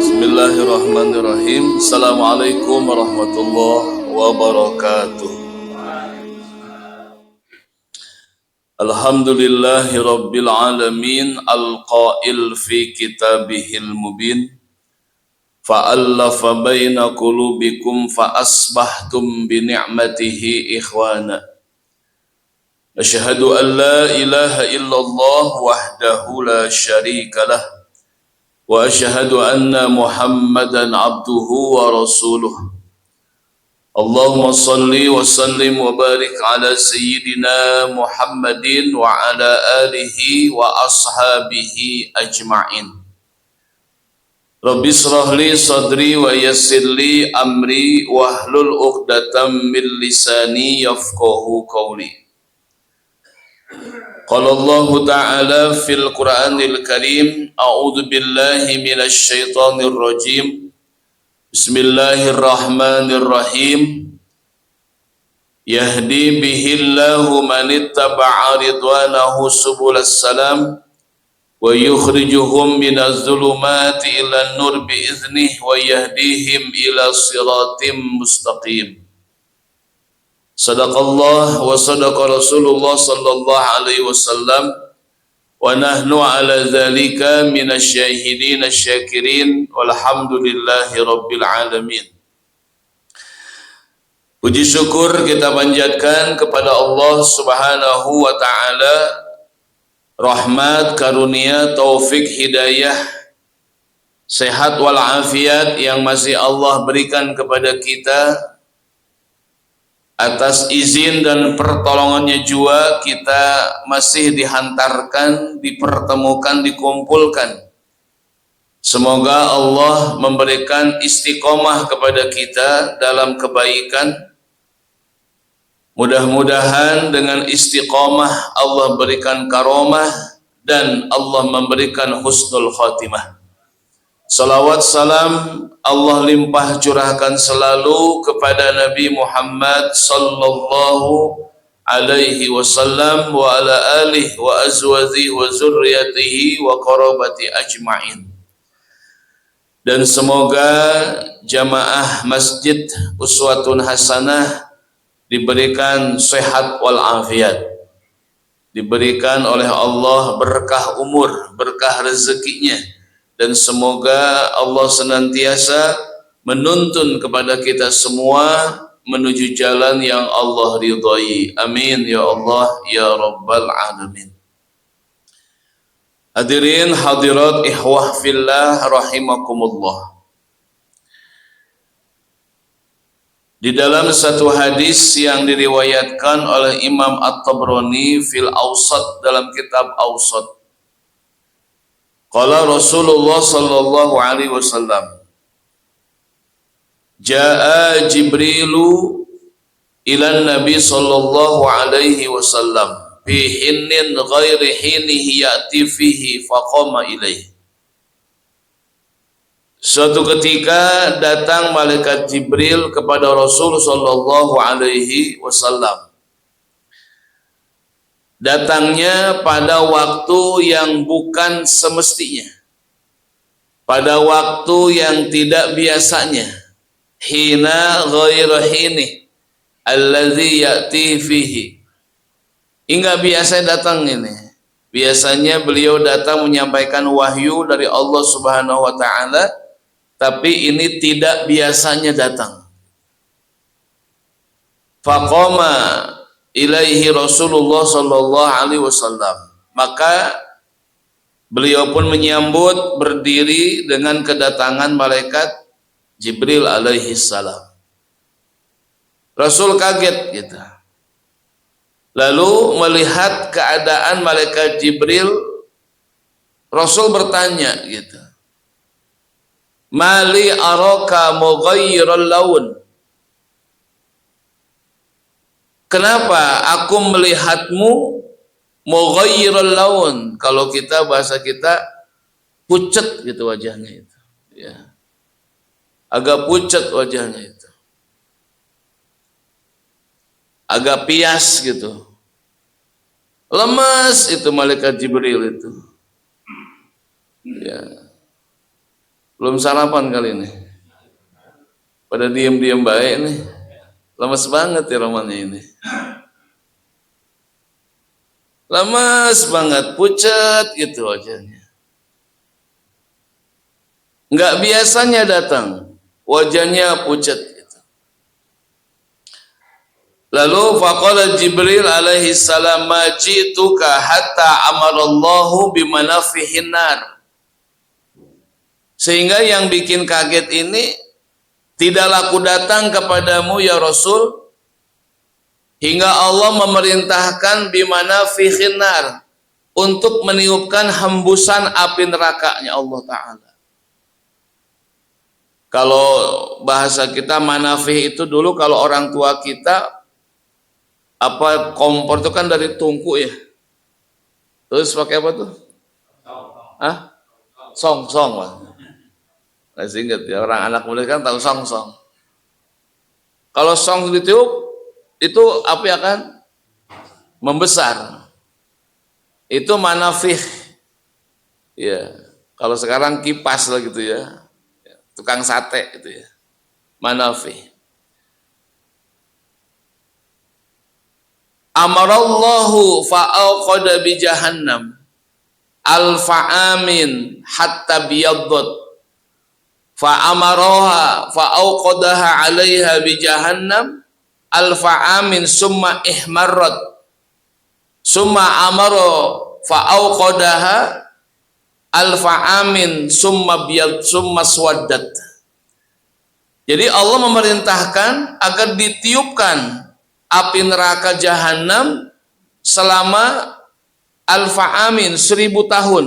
Bismillahirrahmanirrahim. Assalamualaikum warahmatullahi wabarakatuh. Alhamdulillahi rabbil alamin, al-qail fi kitabihil mubin, fa'allafa baina qulubikum fa asbahtum bi ni'matihi ikhwana. Asyhadu an la ilaha illallah wahdahu la syarikalah wa asyhadu anna Muhammadan abduhu wa rasuluh. Allahumma salli wa sallim wa barik ala sayyidina Muhammadin wa ala alihi wa ashabihi ajma'in. Rabbi israh li sadri wa yassir li amri wahlul 'uqdatam min lisani yafqahu qawli. Qala Allah Ta'ala fil Qur'anil Karim, a'udzu billahi minasy syaithanir rajim. Bismillahirrahmanirrahim. Yahdi bihillahu man ittaba'a ridwanahu subulas salam wa yukhrijuhum minaz zulumati ilan nur biiznih wa yahdihim ila siratim mustaqim. Sadaqallah wa sadaqa Rasulullah sallallahu alaihi wasallam wa nahnu ala dzalika minasyahidin asyakirin walhamdulillahi rabbil alamin. Puji syukur kita panjatkan kepada Allah Subhanahu wa taala, rahmat, karunia, taufik, hidayah, sehat walafiat yang masih Allah berikan kepada kita. Atas izin dan pertolongannya juga kita masih dihantarkan, dipertemukan, dikumpulkan. Semoga Allah memberikan istiqomah kepada kita dalam kebaikan. Mudah-mudahan dengan istiqomah Allah berikan karomah dan Allah memberikan husnul khatimah. Salawat salam Allah limpah curahkan selalu kepada Nabi Muhammad sallallahu alaihi wasallam wa ala alihi wa azwajihi wa zurriyatihi wa qarabati ajma'in. Dan semoga jamaah Masjid Uswatun Hasanah diberikan sehat wal afiat, diberikan oleh Allah berkah umur, berkah rezekinya. Dan semoga Allah senantiasa menuntun kepada kita semua menuju jalan yang Allah ridhai. Amin ya Allah ya Rabbal alamin. Hadirin hadirat ikhwah fillah rahimakumullah. Di dalam satu hadis yang diriwayatkan oleh Imam At-Tabrani fil Awsat, dalam kitab Awsat, qala Rasulullah sallallahu alaihi wasallam, jaa Jibrilu ila Nabi sallallahu alaihi wasallam fi hinnin ghairi hinihi ya'ti fihi faqama ilaihi. Suatu ketika datang malaikat Jibril kepada Rasul sallallahu alaihi wasallam. Datangnya pada waktu yang bukan semestinya, pada waktu yang tidak biasanya. Hina ghairu hini alladzi ya'ti fihi. Enggak biasa datang ini. Biasanya beliau datang menyampaikan wahyu dari Allah Subhanahu wa taala, tapi ini tidak biasanya datang. Faqama ilaihi Rasulullah sallallahu alaihi wasallam. Maka Beliau pun menyambut berdiri dengan kedatangan malaikat Jibril alaihi salam. Rasul kaget gitu. Lalu melihat keadaan malaikat Jibril, Rasul bertanya gitu. Mali araka mughayyiral laun. Kenapa aku melihatmu mughayyiral laun? Kalau kita bahasa kita pucat gitu wajahnya itu. Ya. Agak pucat wajahnya itu. Agak pias gitu. Lemas itu malaikat Jibril itu. Ya. Belum sarapan kali ini. Pada diam-diam baik nih. Lemas banget ya romannya ini. Lemas banget, pucat gitu wajahnya. Enggak biasanya datang, wajahnya pucat gitu. Lalu faqala Jibril alaihi salam ma ji'tuka hatta amarallahu bimanafihin nar. Sehingga yang bikin kaget ini, tidaklah aku datang kepadamu ya Rasul hingga Allah memerintahkan bimanafihin nar untuk meniupkan hembusan api nerakanya Allah Ta'ala. Kalau bahasa kita manafih itu dulu kalau orang tua kita apa kompor itu kan dari tungku ya. Terus pakai apa tuh? Hah? Song-song lah. Masih ingat ya, orang anak muda kan tahu song-song. Kalau song ditiup, itu api akan membesar. Itu manafih. Ya, kalau sekarang kipas lah gitu ya. Tukang sate gitu ya. Manafih. Amarallahu fa'auqada bi jahannam alfa'amin hatta biyaddat fa'amaroha fa'auqadaha alaiha bi jahannam alfa'amin summa ihmarrat summa amaro fa'auqadaha alfa'amin summa biyad summa swaddat. Jadi Allah memerintahkan agar ditiupkan api neraka jahanam selama alfa'amin 1000 tahun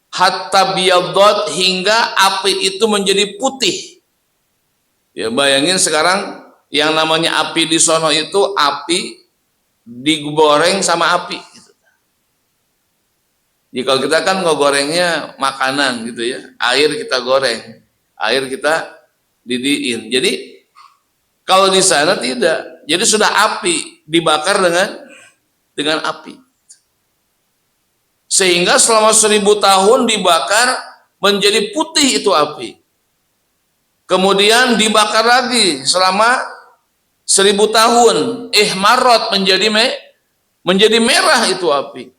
hatta biyaddat hingga api itu menjadi putih. Ya bayangin sekarang yang namanya api di sono itu api digoreng sama api gitu. Jadi kalau kita kan ngegorengnya makanan gitu ya, air kita goreng, air kita didiin. Jadi kalau di sana tidak, jadi sudah api dibakar dengan api. Sehingga selama 1000 tahun dibakar menjadi putih itu api. Kemudian dibakar lagi selama 1000 tahun, ihmarrat menjadi merah itu api.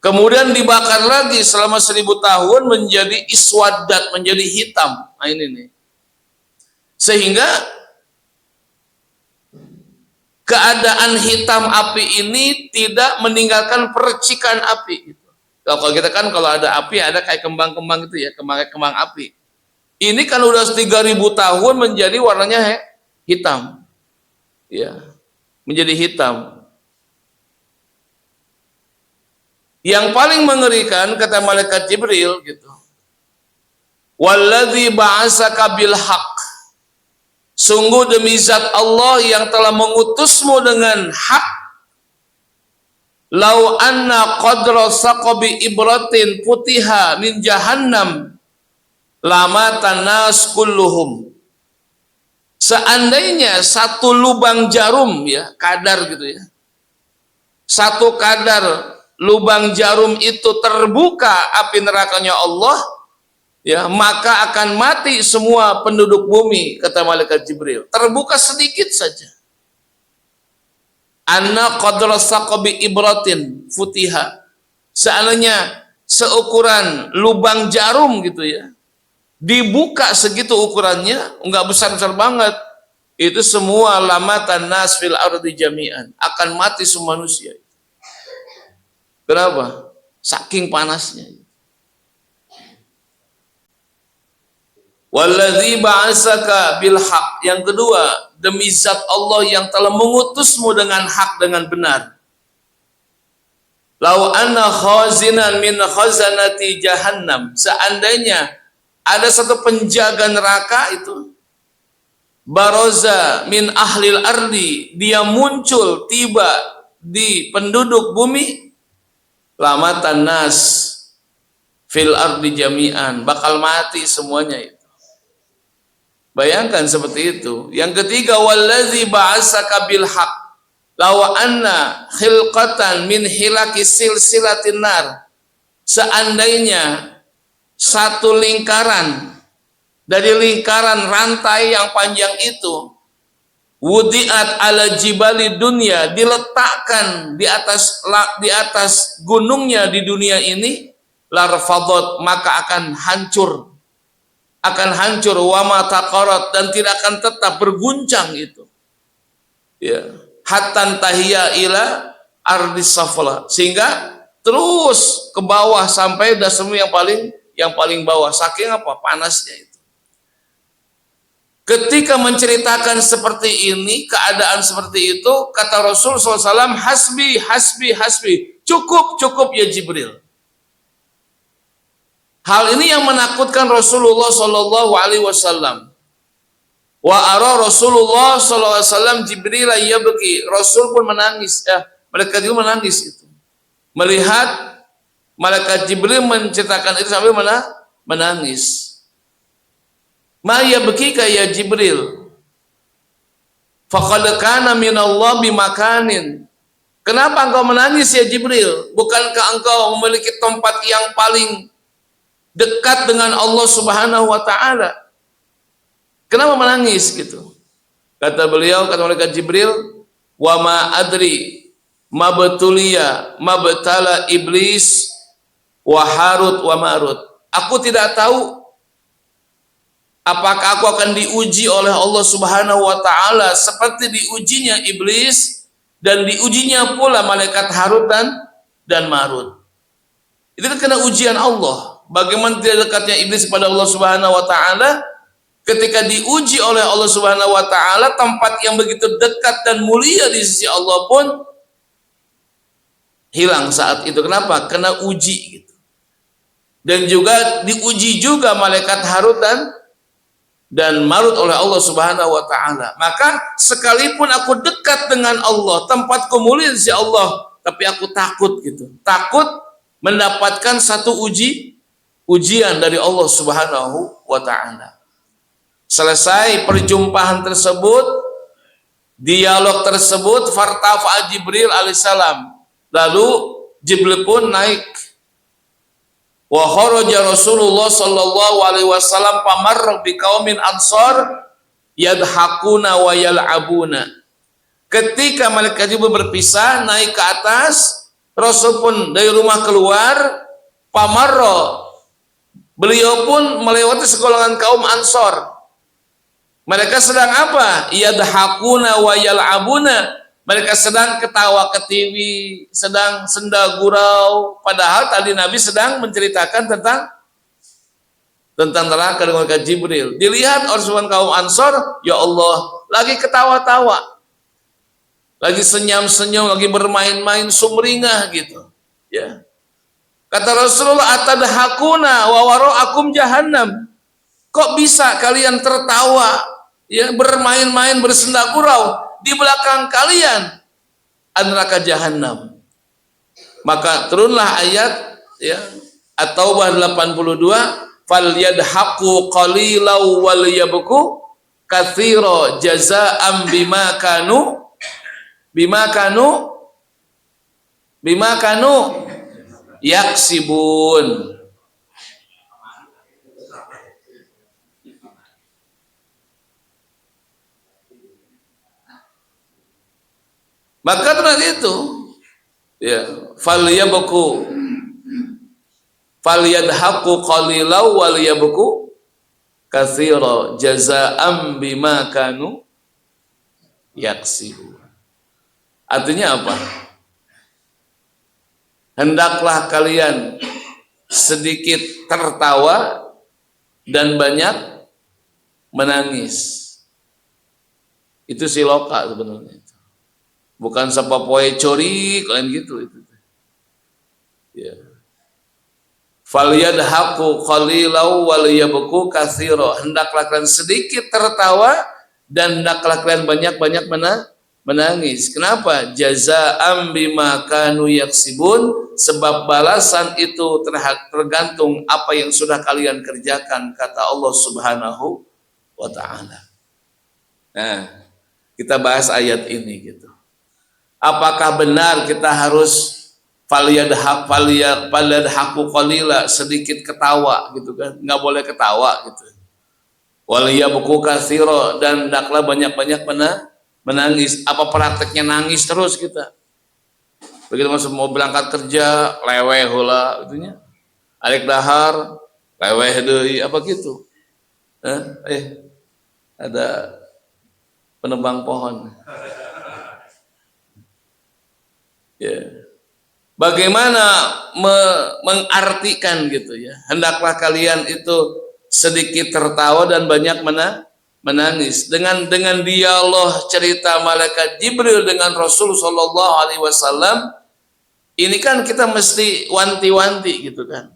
Kemudian dibakar lagi selama 1000 tahun menjadi iswadat, menjadi hitam. Nah ini nih. Sehingga keadaan hitam api ini tidak meninggalkan percikan api. Kalau kita kan kalau ada api ada kayak kembang-kembang gitu ya, kembang api. Ini kan udah 3000 tahun menjadi warnanya hitam. Ya, menjadi hitam. Yang paling mengerikan kata malaikat Jibril gitu. Walladzi ba'asaka bil haqq. Sungguh demi zat Allah yang telah mengutusmu dengan hak. Lau anna qadra saqabi ibratin putiha min jahannam lama tanas kulluhum. Seandainya satu lubang jarum ya, kadar gitu ya. Satu kadar lubang jarum itu terbuka api nerakanya Allah, ya maka akan mati semua penduduk bumi kata malaikat Jibril. Terbuka sedikit saja. Anna qadra saqabi ibratin futiha. Seandainya seukuran lubang jarum gitu ya, dibuka segitu ukurannya, enggak besar-besar banget. Itu semua lamatan nas fil ardi jami'an, akan mati semua manusia. Kenapa? saking panasnya. Wallazi ba'asaka bil haq. Yang kedua, demi zat Allah yang telah mengutusmu dengan hak, dengan benar. Lau anna khazinan min khazanati jahannam. Seandainya ada satu penjaga neraka itu, baroza min ahlil ardi, dia muncul tiba di penduduk bumi, lamatan nas fil ardi jami'an, bakal mati semuanya itu. Bayangkan seperti itu. Yang ketiga, wallazi ba'asaka bil haq. Law anna khilqatan min hilaki silsilatin nar. Seandainya satu lingkaran dari lingkaran rantai yang panjang itu, wudiat ala jibali dunia, diletakkan di atas gunungnya di dunia ini, larfadot, maka akan hancur, wama taqarat, dan tidak akan tetap berguncang itu, ya, hatan tahiyya ila ardis safla, sehingga terus ke bawah sampai dasmu yang paling bawah. Saking apa? Panasnya itu. Ketika menceritakan seperti ini, keadaan seperti itu, kata Rasul SAW, hasbi, hasbi, hasbi, cukup ya Jibril. Hal ini yang menakutkan Rasulullah SAW. Wa ara Rasulullah SAW Jibril yabki. Rasul pun menangis. Malaikat Jibril menangis itu. Melihat malaikat Jibril menceritakan itu sambil menangis. Ma yabkika ya Jibril? Faqad kana minallah bimakanin. Kenapa engkau menangis ya Jibril? Bukankah engkau memiliki tempat yang paling dekat dengan Allah Subhanahu wa taala? Kenapa menangis gitu? Kata beliau, kata malaikat Jibril, wa ma adri mabtuliya mabtala iblis wa harut wa marut. Aku tidak tahu apakah aku akan diuji oleh Allah Subhanahu wa taala seperti diujinya iblis dan diujinya pula malaikat Harut dan Marut. Itu kan kena ujian Allah. Bagaimana tidak dekatnya iblis kepada Allah Subhanahu wa taala, ketika diuji oleh Allah Subhanahu wa taala, tempat yang begitu dekat dan mulia di sisi Allah pun hilang saat itu. Kenapa? Kena uji gitu. Dan juga diuji juga malaikat Harut dan Marut oleh Allah Subhanahu wa taala. Maka sekalipun aku dekat dengan Allah, tempatku mulia di sisi Allah, tapi aku takut gitu. Takut mendapatkan satu ujian dari Allah Subhanahu wa taala. Selesai perjumpaan tersebut, dialog tersebut, fartafa Jibril alaihissalam. Lalu Jibril pun naik. Wa kharaja Rasulullah sallallahu alaihi wasallam pamarra biqaumin ansar yadhakuna wa yal'abuna. Ketika malaikat Jibril berpisah naik ke atas, Rasul pun dari rumah keluar, pamarra, beliau pun melewati segolongan kaum Ansor. Mereka sedang apa? Yadhakuna wa yal'abuna. Mereka sedang ketawa ketiwi, sedang senda gurau. Padahal tadi Nabi sedang menceritakan tentang neraka dengan malaikat Jibril. Dilihat orang kaum Ansor, ya Allah, lagi ketawa-tawa, lagi senyum-senyum, lagi bermain-main sumringah gitu. Ya. Kata Rasulullah, atadhakuna wa wara'akum jahannam. Kok bisa kalian tertawa, ya, bermain-main, bersenda gurau, di belakang kalian neraka jahanam? Maka turunlah ayat, ya, At-Taubah 82, falyadhaqu qalilau wal yabku katsira jazaa'an bima kanu yaksibun. Maka terus itu, ya, falyadhaqu qalilau wal yabku katsira jazaa'an bima kanu yaksibun. Artinya apa? hendaklah kalian sedikit tertawa dan banyak menangis. Itu siloka sebenarnya. Bukan sapapoe cori kalian gitu itu. Ya. Falyadhaku qalilau wal yabku katsira. Hendaklah kalian sedikit tertawa dan hendaklah kalian banyak-banyak menangis. Kenapa? Jazaa'an bima kanu yaksibun, sebab balasan itu tergantung apa yang sudah kalian kerjakan, kata Allah Subhanahu wa taala. Nah, kita bahas ayat ini gitu. Apakah benar kita harus falyadhaku qalila, sedikit ketawa gitu kan? Nggak boleh ketawa gitu. Wal yabku katsira, dan hendaklah banyak-banyak menangis. Apa prakteknya nangis terus kita? Begitu masuk mau berangkat kerja, leweh heula gitunya. Arek dahar, leweh deui, apa gitu? Ada penebang pohon. Ya. Bagaimana mengartikan gitu ya? Hendaklah kalian itu sedikit tertawa dan banyak menangis. Dengan dialog cerita malaikat Jibril dengan Rasul Shallallahu Alaihi Wasallam, ini kan kita mesti wanti-wanti gitu kan.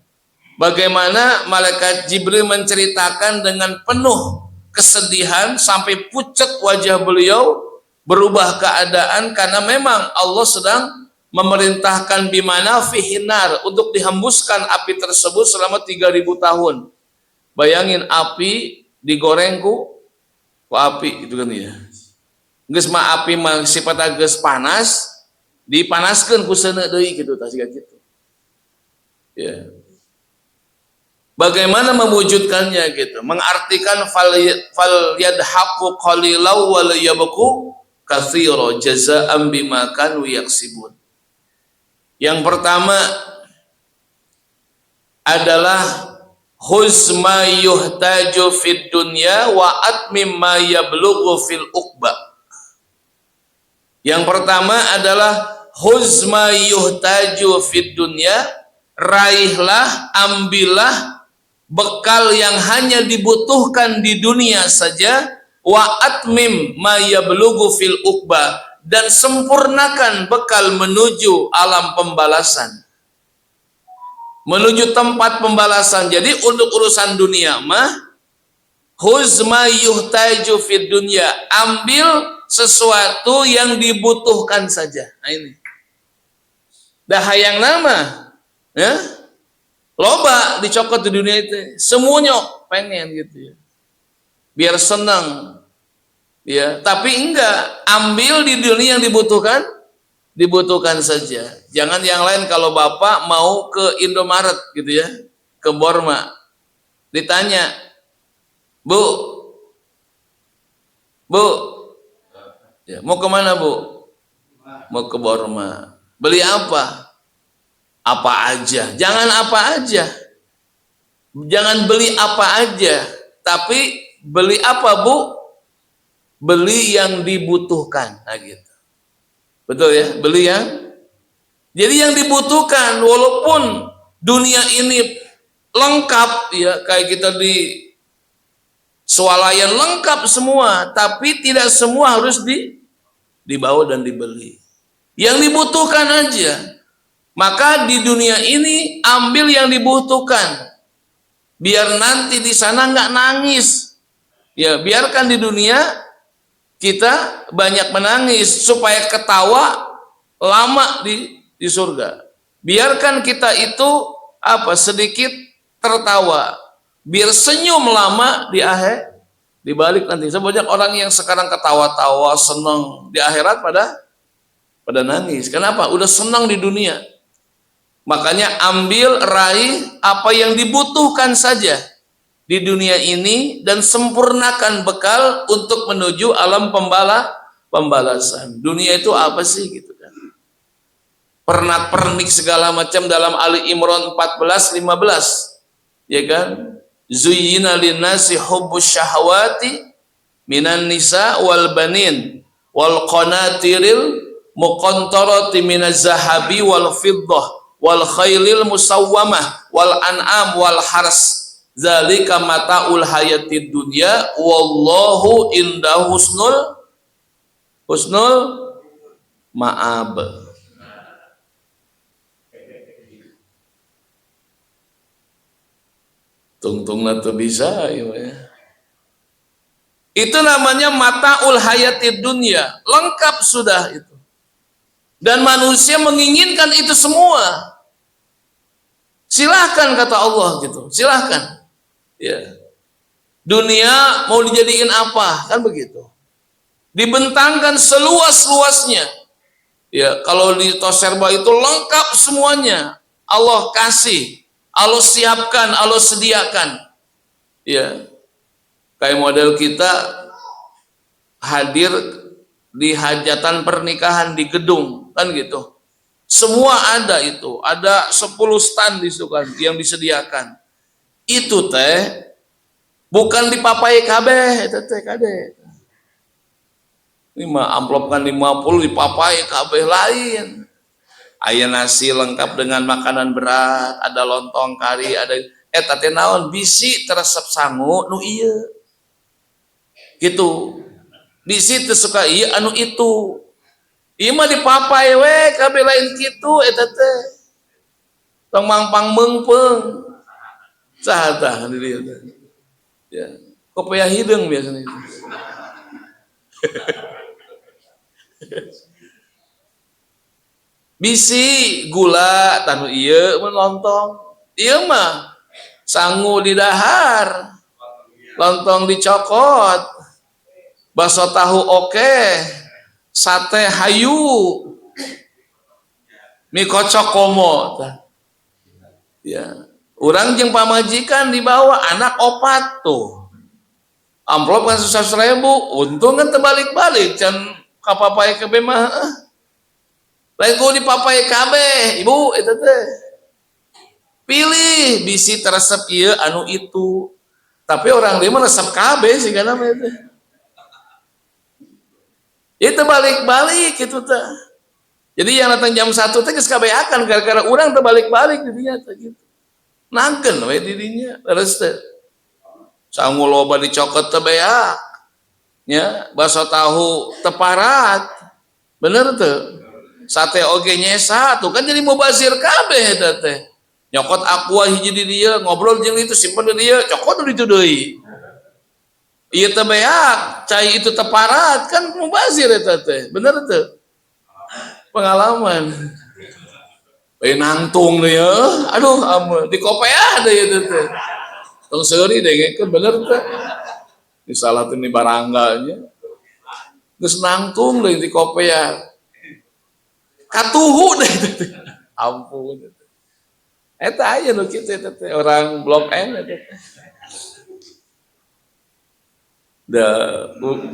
Bagaimana malaikat Jibril menceritakan dengan penuh kesedihan sampai pucat wajah beliau, berubah keadaan karena memang Allah sedang memerintahkan bimana fihinar, untuk dihembuskan api tersebut selama 3000 tahun. Bayangin api digoreng ku api gitu kan ya. Geus mah api mah sifatna geus panas, dipanaskeun ku seuneu deui gitu tah siga kitu. Ya. Bagaimana mewujudkannya gitu? Mengartikan fal yadhaku qalilau wal yabku katsira jazaa'an bima kanu yaksibun. Yang pertama adalah huzma yuhtaju fid dunya wa atmim ma yablughu fil uqba. Yang pertama adalah huzma yuhtaju fid dunya, raihlah, ambillah bekal yang hanya dibutuhkan di dunia saja, wa atmim ma yablughu fil uqba, dan sempurnakan bekal menuju alam pembalasan, menuju tempat pembalasan. Jadi untuk urusan dunia mah huzma yuhtaju fid dunya, ambil sesuatu yang dibutuhkan saja. Nah ini dah hayang nama ya, loba dicokot di dunia itu, semuanya pengen gitu ya, biar senang ya, tapi enggak, ambil di dunia yang dibutuhkan saja. Jangan yang lain. Kalau bapak mau ke Indomaret gitu ya, ke Borma, ditanya, bu ya, mau kemana bu? Mau ke Borma. Beli apa? Apa aja. Jangan apa aja, jangan beli apa aja, tapi beli apa bu? Beli yang dibutuhkan. Nah gitu, betul ya, beli yang, jadi yang dibutuhkan. Walaupun dunia ini lengkap ya, kayak kita di swalayan lengkap semua, tapi tidak semua harus dibawa dan dibeli. Yang dibutuhkan aja. Maka di dunia ini ambil yang dibutuhkan, biar nanti di sana nggak nangis ya. Biarkan di dunia kita banyak menangis supaya ketawa lama di surga. Biarkan kita itu sedikit tertawa, biar senyum lama di akhir, di balik nanti. Sebanyak orang yang sekarang ketawa-tawa senang, di akhirat pada nangis. Kenapa? Udah senang di dunia. Makanya ambil, raih apa yang dibutuhkan saja di dunia ini dan sempurnakan bekal untuk menuju alam pembalasan. Dunia itu apa sih gitu kan? Pernak-pernik segala macam dalam Ali Imran 14-15. Ya kan? Zuyyina linnasi hubbus syahawati minan nisa wal banin wal qanatiril muqantarati minaz zahabi wal fiddah wal khailil musawwamah wal an'am wal hars zalika mataul hayatid dunya wallahu indahu husnul ma'ab. Tungtungna tuh bisa ya. Itu namanya mataul hayatid dunya, lengkap sudah itu. Dan manusia menginginkan itu semua. Silahkan kata Allah gitu, silahkan. Ya. Dunia mau dijadiin apa? Kan begitu. Dibentangkan seluas-luasnya. Ya, kalau di Toserba itu lengkap semuanya. Allah kasih, Allah siapkan, Allah sediakan. Ya. Kayak model kita hadir di hajatan pernikahan di gedung, kan gitu. Semua ada itu, ada 10 stand di situ kan yang disediakan. Itu teh bukan dipapai kabeh, itu teh kade. Ini mah amplopkan 50 dipapai kabeh lain. Aya nasi lengkap dengan makanan berat, ada lontong kari, ada teh naon bisi teresep sangu nu ieu. Gitu. Bisi teu suka ieu anu itu. Ieu mah dipapai we kabeh lain kitu eta teh. Tong mangpang meungpeung. Saha tah di dieu teh. Ya, kopea hideung biasanya itu. Bisi gula tanu ieu mun lontong. Ieu mah sangu di dahar. Lontong dicokot. Bakso tahu oke. Sate hayu. Mie kocok komo. Ya. Urang jeung pamajikan dibawa anak opat tuh. Amplop kan 100.000, untung kan terbalik-balik can kapapai kabeh mah. Lain ku dipapai kabeh, ibu eta teh. Pilih bisi teresep ieu anu itu. Tapi orang dia mah resep kabeh sih kana mah teh. Itu balik-balik gitu teh. Jadi yang datang jam 1 teh geus kabeakan gara-gara urang teh balik-balik di dinya teh gitu. Nangkeun we di dinya terus teh. Sangu loba dicokot teh beak. Ya, bakso tahu teparat. Bener teh. Sate oge nyesa tuh kan jadi mubazir kabeh eta teh. Nyokot aqua hiji di dieu, ngobrol jeung itu simpen di dieu, cokot di ditu deui. Ieu teh beak, cai itu teparat kan mubazir eta teh. Bener teh. Pengalaman. Bae nangtung deui ya. Aduh amun di kopea deui eta teh. Tong seuri dengekeun bener teh. Disalahin di barangganya. Geus nangtung deui di kopea. Katuhu deh itu. Ampun. Eta aya nu kitu eta teh orang Blok M eta teh. Da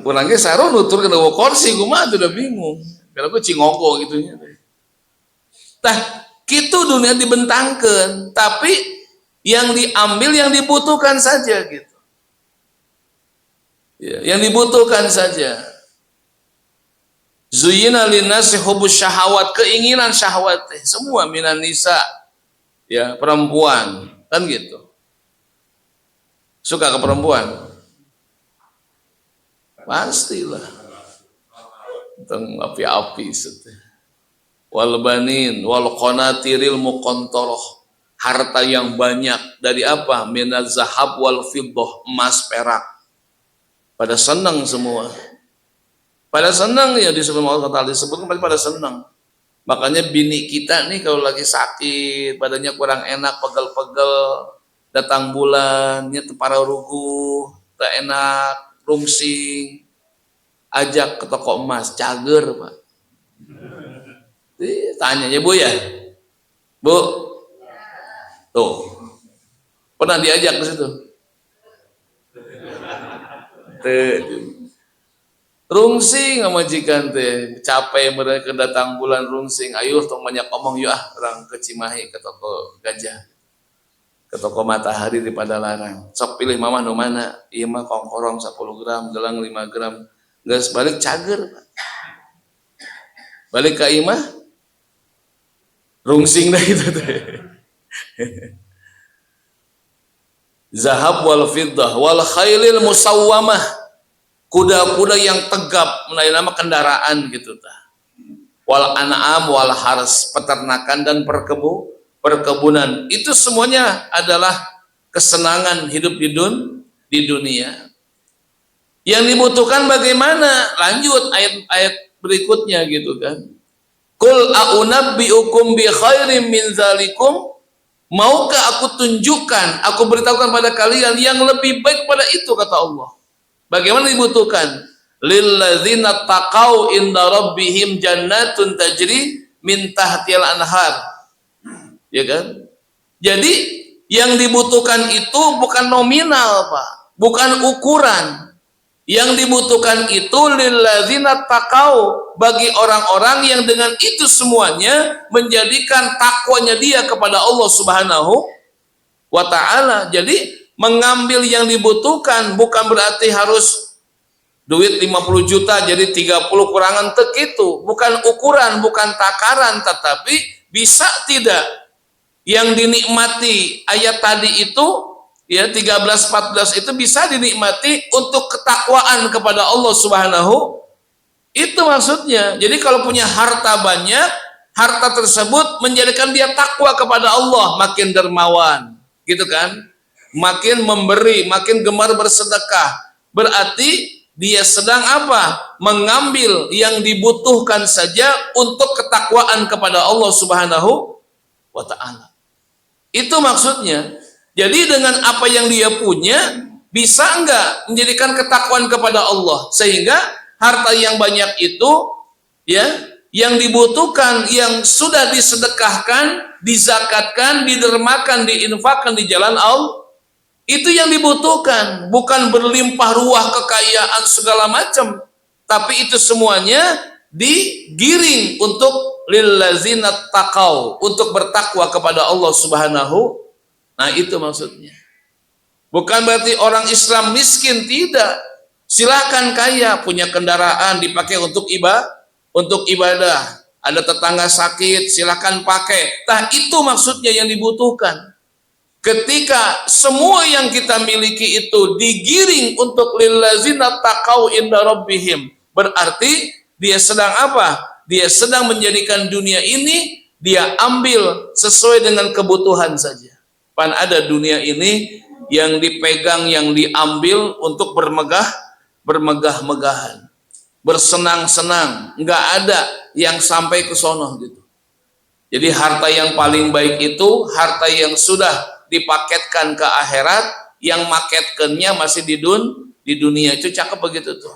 urang ge saru nutur kana kursi kumaha tuh udah bingung. Kalau gue cingogo gitu nya. Tah, kitu dunia dibentangkeun, tapi yang diambil yang dibutuhkan saja gitu. Ya, yang dibutuhkan saja. Zuyina linnasi hubbus syahawat, keinginan syahwat semua minan nisa, ya perempuan kan gitu. Suka ke perempuan? Pastilah. Teng api-api seteh. Wal banin wal qanatiril muqantarah, harta yang banyak dari apa? Minaz zahab wal fiddah, emas perak. Pada senang semua. Pada senang ya disebut Allah Ta'ala, disebutkan pada senang. Makanya bini kita nih kalau lagi sakit, badannya kurang enak, pegel-pegel, datang bulannya tepara ruguh, tak enak, rungsing, ajak ke toko emas, cager Pak. Tanya ya Bu ya, Bu, tuh, pernah diajak ke situ? Rungsing majikan teh capek mereka datang bulan rungsing, ayo tong banyak omong yuk orang ke Cimahi ke toko gajah, ke toko matahari di Padalarang, sok pilih mama nu mana, iya mah kongkorong 10 gram, gelang 5 gram, gas balik cager, balik ke imah Rungsing dah itu teh. Zahab wal fiddah wal khailil musawwamah, kuda-kuda yang tegap, nama kendaraan gitu tah. Wal an'am wal hars, peternakan dan perkebunan. Itu semuanya adalah kesenangan hidup di dunia. Yang dibutuhkan bagaimana? Lanjut ayat-ayat berikutnya gitu kan. Qul a'unabbi'ukum bi khairim min zalikum, maukah aku tunjukkan, aku beritahukan pada kalian yang lebih baik pada itu, kata Allah. Bagaimana dibutuhkan? Lilladzina taqau inda rabbihim jannatun tajri min tahtihal anhar. Ya kan? Jadi yang dibutuhkan itu bukan nominal, Pak, bukan ukuran. Yang dibutuhkan itu lilladzina taqau, bagi orang-orang yang dengan itu semuanya menjadikan takwanya dia kepada Allah Subhanahu wa ta'ala. Jadi mengambil yang dibutuhkan bukan berarti harus duit 50 juta jadi 30 kurangan tek, itu bukan ukuran, bukan takaran, tetapi bisa tidak yang dinikmati ayat tadi itu ya 13-14 itu bisa dinikmati untuk ketakwaan kepada Allah Subhanahu, itu maksudnya. Jadi kalau punya harta banyak, harta tersebut menjadikan dia takwa kepada Allah, makin dermawan gitu kan, makin memberi, makin gemar bersedekah, berarti dia sedang apa? Mengambil yang dibutuhkan saja untuk ketakwaan kepada Allah Subhanahu wa ta'ala. Itu maksudnya. Jadi dengan apa yang dia punya, bisa enggak menjadikan ketakwaan kepada Allah, sehingga harta yang banyak itu ya, yang dibutuhkan, yang sudah disedekahkan, dizakatkan, didermakan, diinfakkan di jalan Allah, itu yang dibutuhkan, bukan berlimpah ruah kekayaan segala macam, tapi itu semuanya digiring untuk lillazina taqau, untuk bertakwa kepada Allah Subhanahu. Nah itu maksudnya. Bukan berarti orang Islam miskin, tidak. Silakan kaya, punya kendaraan dipakai untuk ibadah. Ada tetangga sakit, silakan pakai. Nah itu maksudnya yang dibutuhkan. Ketika semua yang kita miliki itu digiring untuk lillazina taqau inda rabbihim, berarti dia sedang apa? Dia sedang menjadikan dunia ini dia ambil sesuai dengan kebutuhan saja. Pan ada dunia ini yang dipegang, yang diambil untuk bermegah-megahan, bersenang-senang, nggak ada yang sampai ke sono gitu. Jadi harta yang paling baik itu harta yang sudah dipaketkan ke akhirat, yang maketkannya masih di dunia. Itu cakep begitu tuh.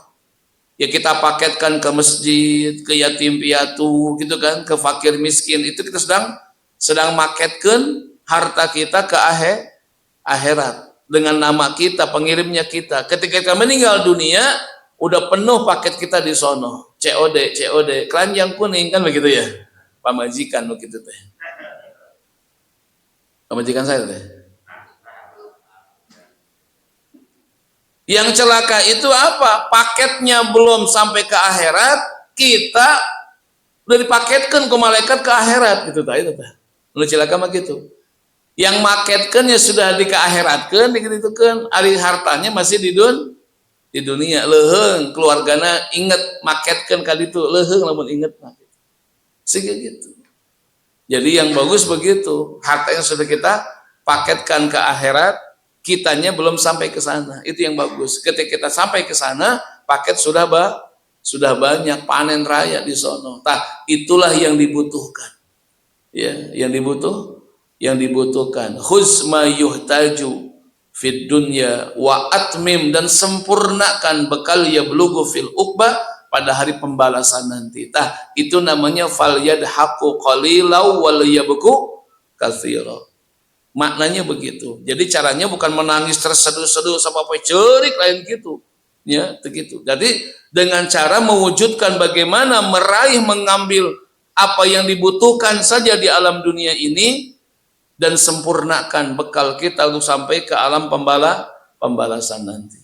Ya kita paketkan ke masjid, ke yatim piatu gitu kan, ke fakir miskin, itu kita sedang maketkan harta kita ke akhirat dengan nama kita, pengirimnya kita. Ketika kita meninggal dunia, udah penuh paket kita di sono. COD, keranjang kuning kan begitu ya. Pamajikan begitu teh. Pamajikan saya teh. Yang celaka itu apa? Paketnya belum sampai ke akhirat, kita udah dipaketkan ke malaikat ke akhirat gitu tah, itu tah. Lu celaka mah gitu. Yang maketkan ya sudah di keakhiratkan, dikitukan, ari hartanya masih di dunia. Leheng keluargana inget maketkan kali itu, leheng namun inget sehingga gitu. Jadi yang bagus begitu, harta yang sudah kita paketkan ke akhirat, kitanya belum sampai ke sana, itu yang bagus. Ketika kita sampai ke sana, paket sudah banyak, panen raya di sono. Nah, itulah yang dibutuhkan. Ya, yang dibutuhkan khuz ma yuhtaju fid dunya wa atmim, dan sempurnakan bekal yablughu fil uqbah, pada hari pembalasan nanti. Tah itu namanya fal yadhaqu qalilau wal yabku katsira. Maknanya begitu. Jadi caranya bukan menangis terseduh-seduh sama cerik lain gitu. Ya, begitu. Jadi dengan cara mewujudkan bagaimana meraih, mengambil apa yang dibutuhkan saja di alam dunia ini, dan sempurnakan bekal kita untuk sampai ke alam pembalasan nanti.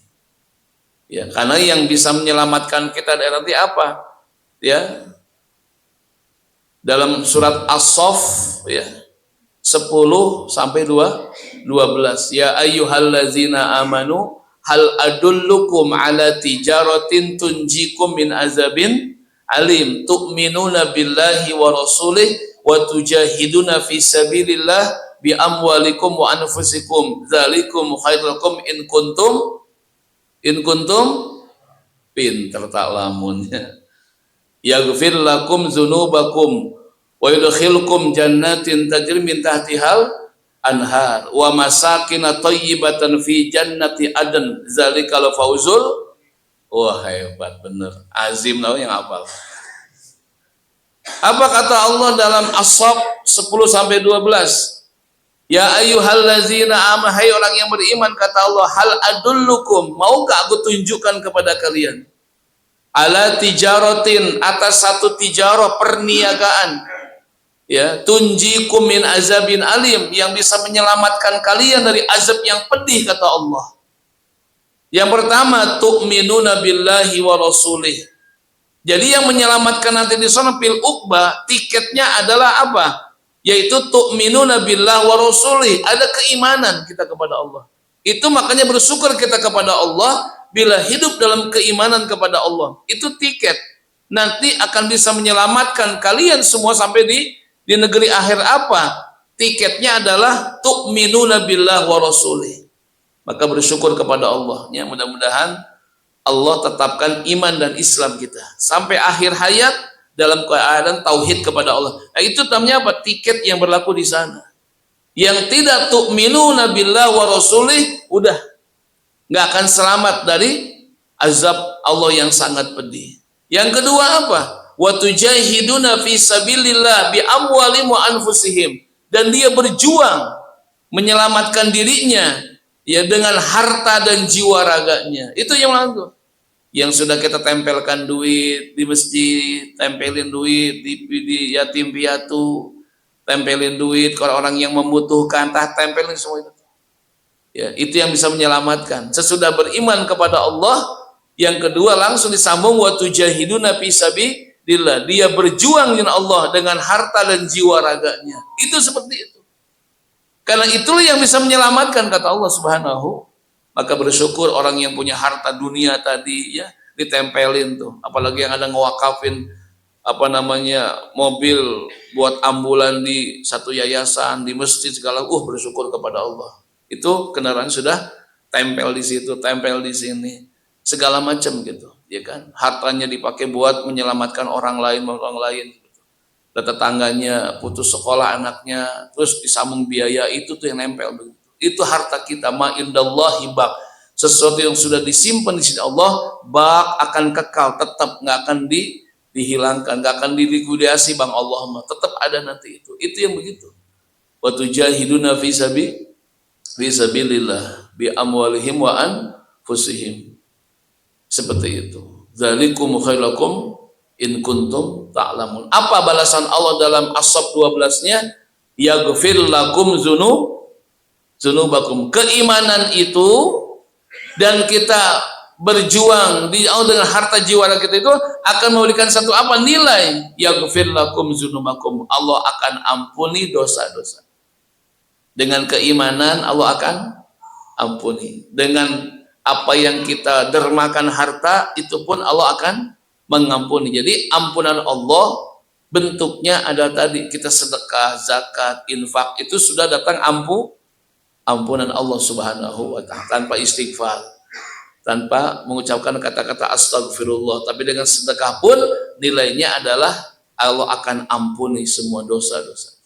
Ya, karena yang bisa menyelamatkan kita dari nanti apa? Ya, dalam surat As-Saff ya 10 sampai 12. Ya ayyuhallazina amanu hal adullukum ala tijaratin tunjikum min azabin alim tu'minuna billahi wa rasulih wa tujahiduna fi sabilillah bi amwalikum wa anfusikum dzalikum khairul lakum in kuntum pinter tak lamunnya. Yaghfir lakum dzunubakum wa yudkhilkum jannatin tajri min tahtihal anhar wa masakin thayyibatan fi jannati adn zalikal fawzul. Wah hebat bener, azim tahu yang hafal. Apa kata Allah dalam As-Saff 10 sampai 12? Ya ayyuhallazina amanu, hai orang yang beriman, kata Allah, hal adullukum, maukah aku tunjukkan kepada kalian, ala tijaratin, atas satu tijarah, perniagaan, ya, tunjikum min azabin alim, yang bisa menyelamatkan kalian dari azab yang pedih, kata Allah. Yang pertama, tu'minuna billahi wa rasulih. Jadi yang menyelamatkan nanti di sana fil uqbah, tiketnya adalah apa? Yaitu tu'minuna billah wa rasulih, ada keimanan kita kepada Allah. Itu makanya bersyukur kita kepada Allah bila hidup dalam keimanan kepada Allah. Itu tiket. Nanti akan bisa menyelamatkan kalian semua sampai di negeri akhir apa? Tiketnya adalah tu'minuna billah wa rasulih. Maka bersyukur kepada Allah. Ya, mudah-mudahan Allah tetapkan iman dan Islam kita sampai akhir hayat dalam keadaan tauhid kepada Allah. Nah, itu namanya apa? Tiket yang berlaku di sana. Yang tidak tu'minuna billah wa rasulih, udah nggak akan selamat dari azab Allah yang sangat pedih. Yang kedua apa? Wa tujahiduna fi sabilillah bi amwalihim wa anfusihim, dan dia berjuang menyelamatkan dirinya ya dengan harta dan jiwa raganya. Itu yang lalu. Yang sudah kita tempelkan duit di masjid, tempelin duit di yatim piatu, tempelin duit ke orang yang membutuhkan, tempelin semua itu. Ya, itu yang bisa menyelamatkan. Sesudah beriman kepada Allah, yang kedua langsung disambung wa tujahiduna fi sabilillah. Dia berjuang dengan Allah dengan harta dan jiwa raganya. Itu seperti itu. Karena itulah yang bisa menyelamatkan, kata Allah Subhanahu. Maka bersyukur orang yang punya harta dunia tadi ya, ditempelin tuh, apalagi yang ada ngewakafin apa namanya mobil buat ambulan di satu yayasan, di masjid segala, bersyukur kepada Allah. Itu kendaraan sudah tempel di situ, tempel di sini, segala macam gitu, ya kan? Hartanya dipakai buat menyelamatkan orang lain. Tetangganya putus sekolah anaknya, terus disambung biaya, itu tuh yang nempel begitu. Itu harta kita, ma indallahi baq. Sesuatu yang sudah disimpan di sisi Allah, baq, akan kekal, tetap nggak akan dihilangkan, nggak akan dilikuidasi bang Allah, tetap ada nanti itu. Itu yang begitu. Wa tujahiduna fi sabilillah bi amwalihim wa anfusihim. Seperti itu. Dzalikum khairulakum in kuntum ta'lamun. Apa balasan Allah dalam As-Saff 12-nya? Yaghfir lakum dzunubakum. Keimanan itu dan kita berjuang di Allah dengan harta jiwa kita itu akan memberikan satu apa? Nilai. Yaghfir lakum dzunubakum. Allah akan ampuni dosa-dosa. Dengan keimanan Allah akan ampuni. Dengan apa yang kita dermakan harta, itu pun Allah akan mengampuni. Jadi ampunan Allah bentuknya ada tadi, kita sedekah, zakat, infak, itu sudah datang ampunan Allah Subhanahu wa ta'ala, tanpa istighfar, tanpa mengucapkan kata-kata astagfirullah, tapi dengan sedekah pun nilainya adalah Allah akan ampuni semua dosa-dosa.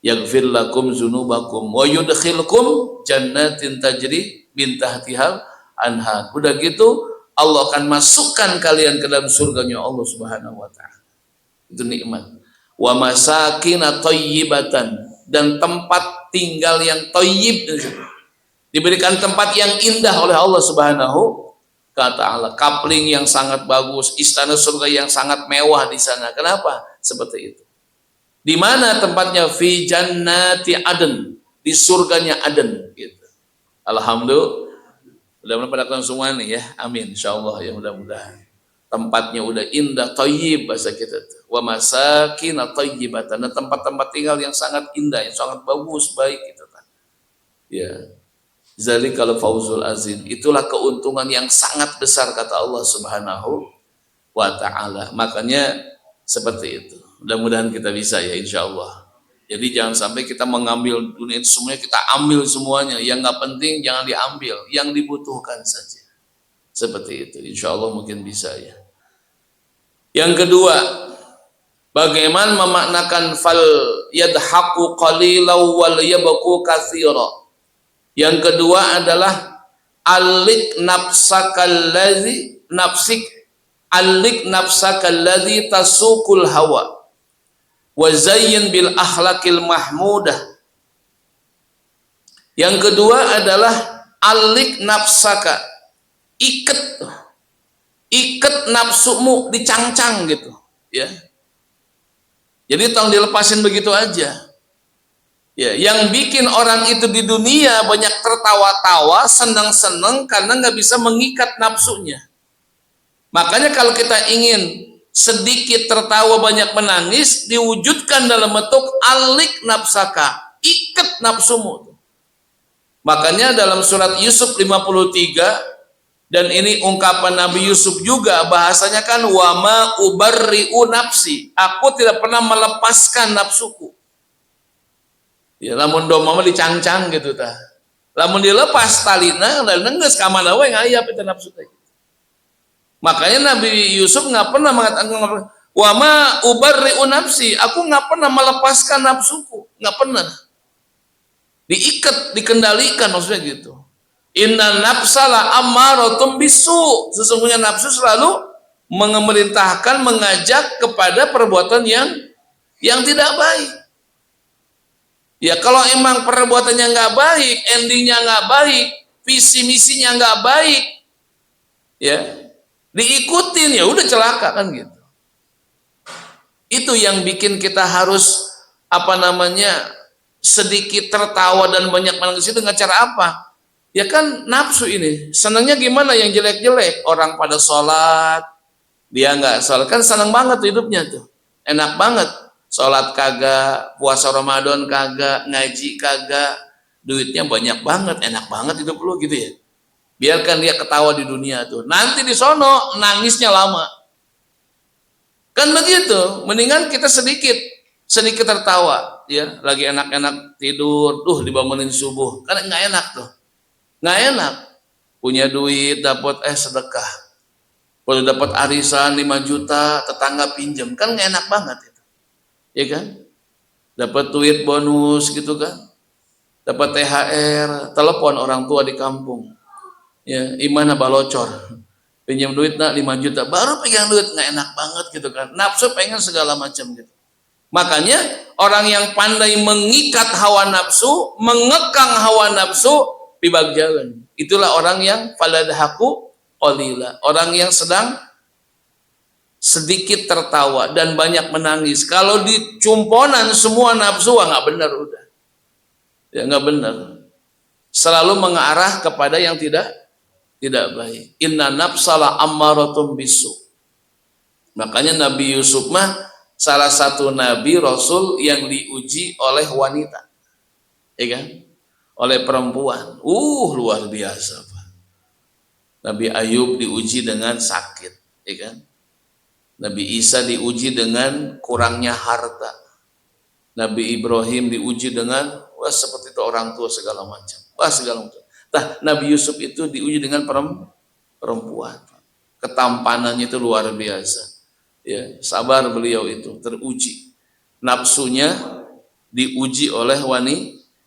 Yaghfir lakum dzunubakum wa yudkhilkum jannatin tajri min tahtihal anhar. Udah gitu Allah akan masukkan kalian ke dalam surganya Allah Subhanahu wa ta'ala. Itu nikmat. Wa masakin thayyibatan, dan tempat tinggal yang thayyib, diberikan tempat yang indah oleh Allah Subhanahu wa ta'ala. Kapling yang sangat bagus, istana surga yang sangat mewah di sana. Kenapa? Seperti itu. Di mana tempatnya? Fi jannati adn, di surganya Aden gitu. Alhamdulillah. Mudah-mudahan pada kalian semua nih ya. Amin insyaallah ya, mudah-mudahan. tempatnya udah indah, thayyib bahasa kita tuh. Wa masakin thayyibatan, dan tempat-tempat tinggal yang sangat indah, yang sangat bagus, baik gitu kan. Ya. Zalikal fauzul azim. Itulah keuntungan yang sangat besar kata Allah Subhanahu wa taala. Makanya seperti itu. Mudah-mudahan kita bisa ya insyaallah. Jadi jangan sampai kita mengambil dunia itu semuanya, kita ambil semuanya. Yang nggak penting jangan diambil, yang dibutuhkan saja. Seperti itu. Insyaallah mungkin bisa ya. Yang kedua, bagaimana memaknakan fal yadhaqu qalilan wal yabku katsira. Yang kedua adalah alik nafsakallazi nafsik alik nafsakallazi tasukul hawa wa zayyin bil akhlaqil mahmudah. Yang kedua adalah alik nafsaka, ikat nafsumu, dicangcang gitu ya. Jadi tolong dilepasin begitu aja ya. Yang bikin orang itu di dunia banyak tertawa-tawa, senang-senang karena nggak bisa mengikat nafsunya. Makanya kalau kita ingin sedikit tertawa banyak menangis, diwujudkan dalam bentuk alik nafsaka, ikat nafsumu. Makanya dalam surat Yusuf 53, dan ini ungkapan Nabi Yusuf juga, bahasanya kan wama ubarri'u nafsi, aku tidak pernah melepaskan nafsuku. Ya lamun domama dicangcang gitu tah. Lamun dilepas talina dan geus ka mana we ngayap itu nafsu teh. Makanya Nabi Yusuf nggak pernah mengatakan wama ubarri'u nafsi, aku nggak pernah melepaskan nafsuku, nggak pernah. Diikat, dikendalikan maksudnya gitu. Inna nafsala ammaratun bisu, sesungguhnya nafsu selalu memerintahkan, mengajak kepada perbuatan yang tidak baik. Ya kalau emang perbuatannya nggak baik, endingnya nggak baik, visi misinya nggak baik, ya diikutin ya udah celaka kan gitu. Itu yang bikin kita harus sedikit tertawa dan banyak menangis itu dengan cara apa? Ya kan nafsu ini senangnya gimana yang jelek-jelek, orang pada sholat dia nggak sholat kan senang banget hidupnya tuh, enak banget. Sholat kagak, puasa Ramadan kagak, ngaji kagak, duitnya banyak banget, enak banget hidup lu gitu ya. Biarkan dia ketawa di dunia tuh, nanti di sono nangisnya lama. Kan begitu, mendingan kita sedikit tertawa, ya lagi enak-enak tidur, dibangunin subuh, kan nggak enak tuh, nggak enak. Punya duit dapat sedekah, kalau dapat arisan 5 juta tetangga pinjam, kan nggak enak banget itu. Ya kan, dapat duit bonus gitu kan, dapat THR, telepon orang tua di kampung, ya imana balocor, pinjam duit 5 juta, baru pegang duit, nggak enak banget gitu kan, nafsu pengen segala macam gitu. Makanya orang yang pandai mengikat hawa nafsu, mengekang hawa nafsu, pibagjalan, itulah orang yang faladhaku qalila, orang yang sedang sedikit tertawa dan banyak menangis. Kalau dicumponan semua nafsu, nggak benar udah. Ya nggak benar. Selalu mengarah kepada yang tidak baik. Inna nafsala ammaratun bisu. Makanya Nabi Yusuf mah salah satu nabi rasul yang diuji oleh wanita. Ya kan? Oleh perempuan. Luar biasa, Pak. Nabi Ayub diuji dengan sakit, ya kan? Nabi Isa diuji dengan kurangnya harta. Nabi Ibrahim diuji dengan seperti itu orang tua segala macam. Segala macam. Nah, Nabi Yusuf itu diuji dengan perempuan. Ketampanannya itu luar biasa. Ya, sabar beliau itu teruji. Nafsunya diuji oleh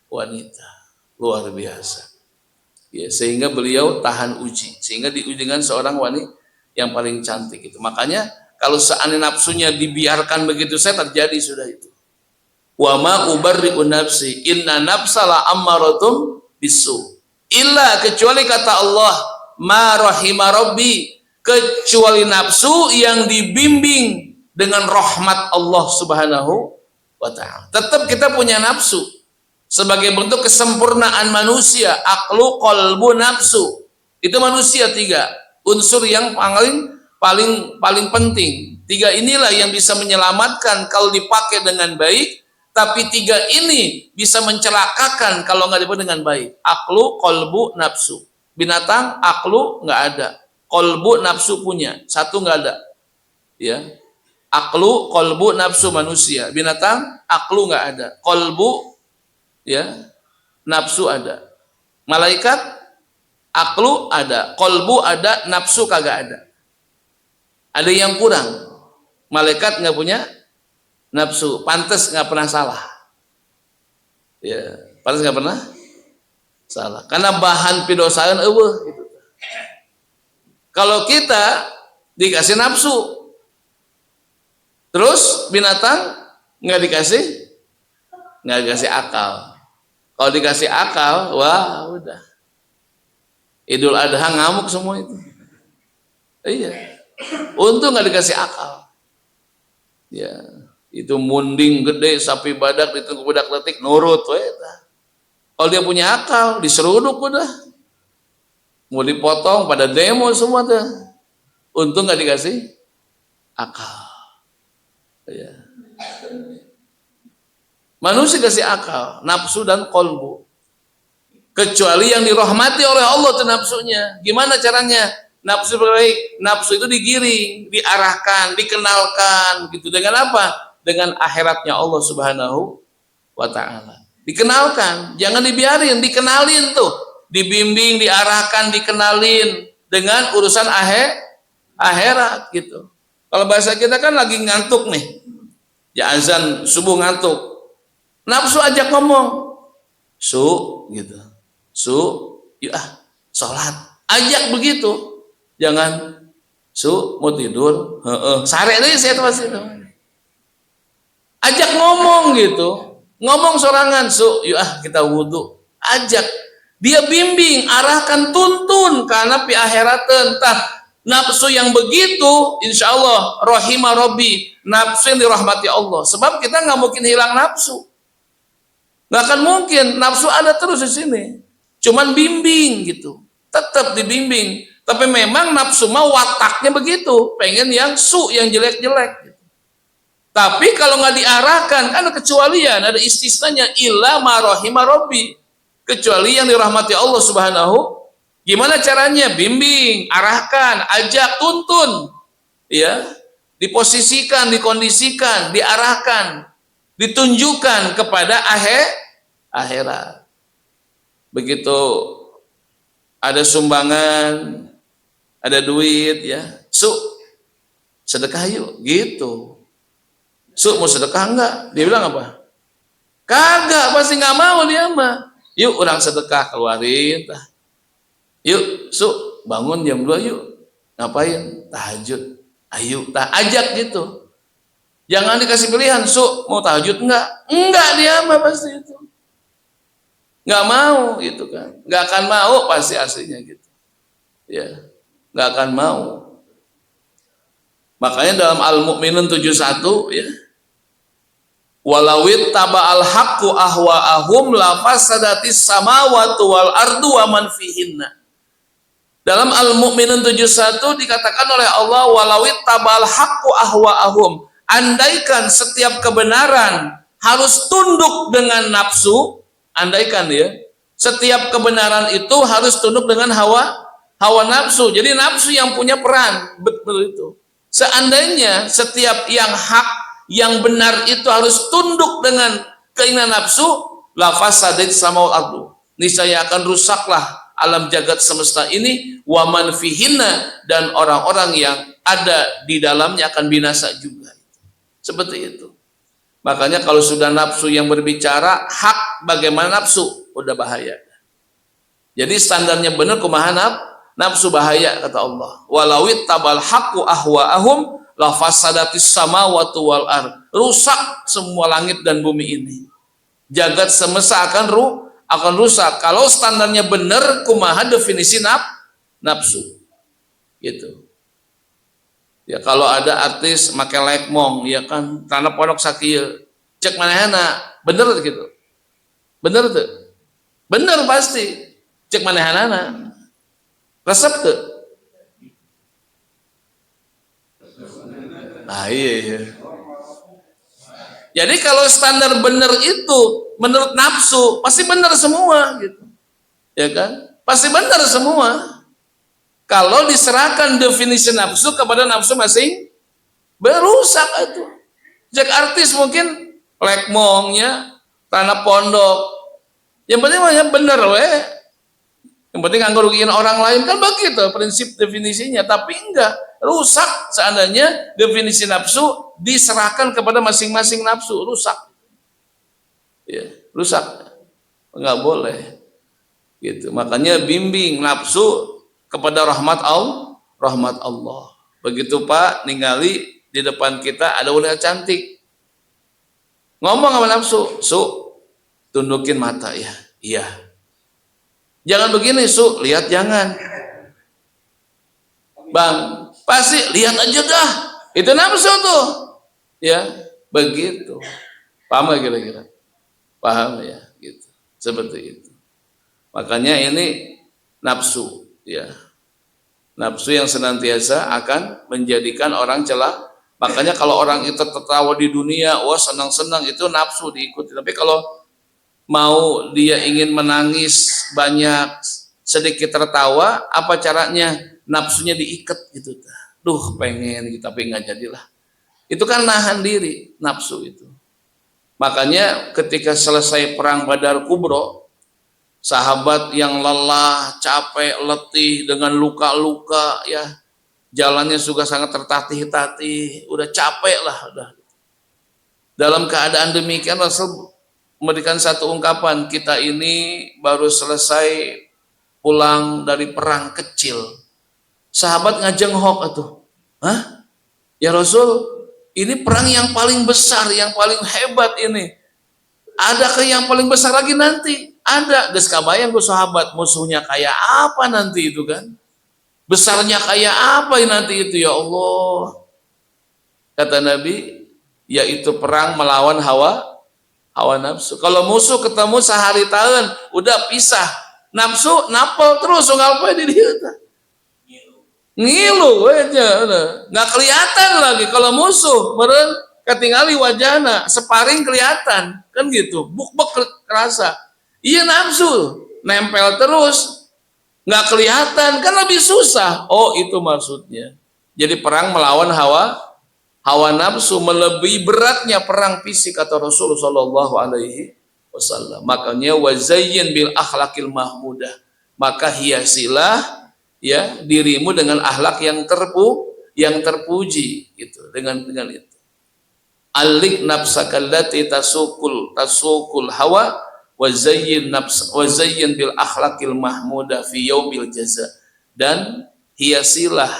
wanita. Luar biasa. Ya, sehingga beliau tahan uji. Sehingga diuji dengan seorang wanita yang paling cantik itu. Makanya kalau seandainya nafsunya dibiarkan begitu saja, terjadi sudah itu. Wa ma ubarri'u nafsi, inna nafsala ammaratum bisu. Illa, kecuali kata Allah, ma rahima rabbi, kecuali nafsu yang dibimbing dengan rahmat Allah Subhanahu wa ta'ala. Tetap kita punya nafsu sebagai bentuk kesempurnaan manusia, aklu, qalbu, nafsu. Itu manusia 3 unsur yang paling penting. 3 inilah yang bisa menyelamatkan kalau dipakai dengan baik, tapi 3 ini bisa mencelakakan kalau nggak dipakai dengan baik. Aklu, kolbu, nafsu. Binatang aklu nggak ada, kolbu nafsu punya, satu nggak ada. Ya, aklu, kolbu, nafsu manusia. Binatang aklu nggak ada, kolbu ya nafsu ada. Malaikat aklu ada, kolbu ada, nafsu kagak ada. Ada yang kurang. Malaikat nggak punya nafsu, pantas nggak pernah salah. Ya, pantas nggak pernah salah. Karena bahan pidosaan gitu. Kalau kita dikasih nafsu, terus binatang nggak dikasih akal. Kalau dikasih akal, wah udah. Idul Adha ngamuk semua itu. Iya. Untung nggak dikasih akal. Ya, itu munding gede sapi badak ditunggu budak letik nurut. Kalau dia punya akal, diseruduk udah. Mau dipotong pada demo semua tuh. Untung nggak dikasih akal. Ya. Manusia kasih akal, nafsu dan kolbu. Kecuali yang dirahmati oleh Allah tuh nafsunya. Gimana caranya? Nafsu baik, nafsu itu digiring, diarahkan, dikenalkan gitu. Dengan apa? Dengan akhiratnya Allah Subhanahu wa ta'ala. Dikenalkan, jangan dibiarin, dikenalin tuh. Dibimbing, diarahkan, dikenalin dengan urusan akhirat gitu. Kalau bahasa kita kan lagi ngantuk nih. Ya azan subuh ngantuk. Nafsu ajak ngomong. Gitu. Ya salat. Ajak begitu. Jangan mau tidur, sare deh saya pasti itu. Ajak ngomong gitu, ngomong sorangan, kita wudhu, ajak, dia bimbing, arahkan, tuntun, karena pi akhirat entah nafsu yang begitu, insya Allah rahimah Rabbi, nafsu yang dirahmati Allah. Sebab kita nggak mungkin hilang nafsu, nggak akan mungkin, nafsu ada terus di sini, cuman bimbing gitu, tetap dibimbing. Tapi memang nafsu mah wataknya begitu, pengen yang yang jelek-jelek. Tapi kalau nggak diarahkan, kan ada kecualian, ada istisnanya, illa ma rahima Rabbi, kecuali yang dirahmati Allah Subhanahu. Gimana caranya? Bimbing, arahkan, ajak, tuntun, ya, diposisikan, dikondisikan, diarahkan, ditunjukkan kepada akhirat. Begitu ada sumbangan, ada duit, ya, sedekah yuk, gitu. Mau sedekah enggak? Dia bilang apa? Kagak, pasti nggak mau dia mah. Yuk orang sedekah keluarin, yuk, bangun jam 2 yuk. Ngapain? Tahajud. Ayo, ajak gitu. Jangan dikasih pilihan, mau tahajud enggak? Enggak, dia mah pasti itu. Nggak mau gitu kan. Nggak akan mau pasti aslinya gitu. Ya, nggak akan mau. Makanya dalam Al-Mu'minun 71 ya, walawit taba'al haqqu ahwa'ahum la fasadatis samawati wal ardu wa man fihinna. Dalam Al-Mu'minun 71 dikatakan oleh Allah, walawit taba'al haqqu ahwa'ahum, andaikan setiap kebenaran harus tunduk dengan nafsu, andaikan ya, setiap kebenaran itu harus tunduk dengan hawa nafsu. Jadi nafsu yang punya peran, betul itu. Seandainya setiap yang hak, yang benar itu harus tunduk dengan keinginan nafsu, la fasadat samawati ardu, niscaya akan rusaklah alam jagat semesta ini, wa man fihinna, dan orang-orang yang ada di dalamnya akan binasa juga. Seperti itu. Makanya kalau sudah nafsu yang berbicara, hak bagaimana nafsu, udah bahaya. Jadi standarnya benar kumaha nafsu bahaya, kata Allah. Walawit tabal haqqu ahwa'ahum la fasadatis samawati wal ard. Rusak semua langit dan bumi ini. Jagat semesta akan rusak. Kalau standarnya benar kumaha definisi nafsu. Gitu. Ya kalau ada artis make lekmong, ya kan, tanah pondok sakieu, cek manehana, bener gitu. Bener tuh. Bener pasti. Cek manehana. Resep tuh. Ah, iya, iya. Jadi kalau standar benar itu menurut nafsu pasti benar semua gitu. Ya kan? Pasti benar semua. Kalau diserahkan definisi nafsu kepada nafsu masing, berusak itu. Jak artis mungkin lekmongnya tanah pondok. Yang penting mah benar weh. Yang penting nggak ngerugiin orang lain kan begitu prinsip definisinya. Tapi enggak rusak seandainya definisi nafsu diserahkan kepada masing-masing nafsu rusak. Ya, rusak. Nggak boleh. Gitu. Makanya bimbing nafsu kepada rahmat Allah, rahmat Allah. Begitu Pak, ningali di depan kita ada wanita cantik. Ngomong sama nafsu, su, tundukin mata ya. Iya. Jangan begini, su, lihat jangan. Bang, pasti lihat aja dah. Itu nafsu tuh. Ya, begitu. Paham gak kira-kira? Paham ya, gitu. Seperti itu. Makanya ini nafsu, ya. Nafsu yang senantiasa akan menjadikan orang celah. Makanya kalau orang itu tertawa di dunia, wah senang-senang, itu nafsu diikuti. Tapi kalau mau dia ingin menangis banyak, sedikit tertawa, apa caranya? Nafsunya diikat gitu. Duh pengen gitu, tapi nggak jadilah. Itu kan nahan diri, nafsu itu. Makanya ketika selesai perang Badar Kubro, sahabat yang lelah, capek, letih dengan luka-luka, ya jalannya juga sangat tertatih-tatih, udah capek lah, udah. Dalam keadaan demikian Rasul memberikan satu ungkapan, kita ini baru selesai pulang dari perang kecil. Sahabat ngajenghok atuh, hah? Ya Rasul, ini perang yang paling besar, yang paling hebat ini. Adakah yang paling besar lagi nanti? Ada. Geus kabayang ku sahabat musuhnya kayak apa nanti itu kan? Besarnya kayak apa nanti itu ya Allah? Kata Nabi, yaitu perang melawan hawa nafsu. Kalau musuh ketemu sehari tahun, udah pisah. Nafsu napal terus ngalpoe di dia. Ngilu aja, nggak kelihatan lagi kalau musuh meren ketinggali wajahna, separing kelihatan kan gitu, buk-buk kerasa. Iya nafsu nempel terus, nggak kelihatan kan lebih susah. Oh itu maksudnya. Jadi perang melawan hawa nafsu melebihi beratnya perang fisik kata Rasulullah Shallallahu Alaihi Wasallam. Makanya wazayyin bil akhlakil mahmudah. Maka hiasilah ya dirimu dengan akhlak yang terpuji gitu dengan itu. Alik nafsakallati tasukul hawa wazayyin bil akhlakil mahmudah fi yaumil jaza. Dan hiasilah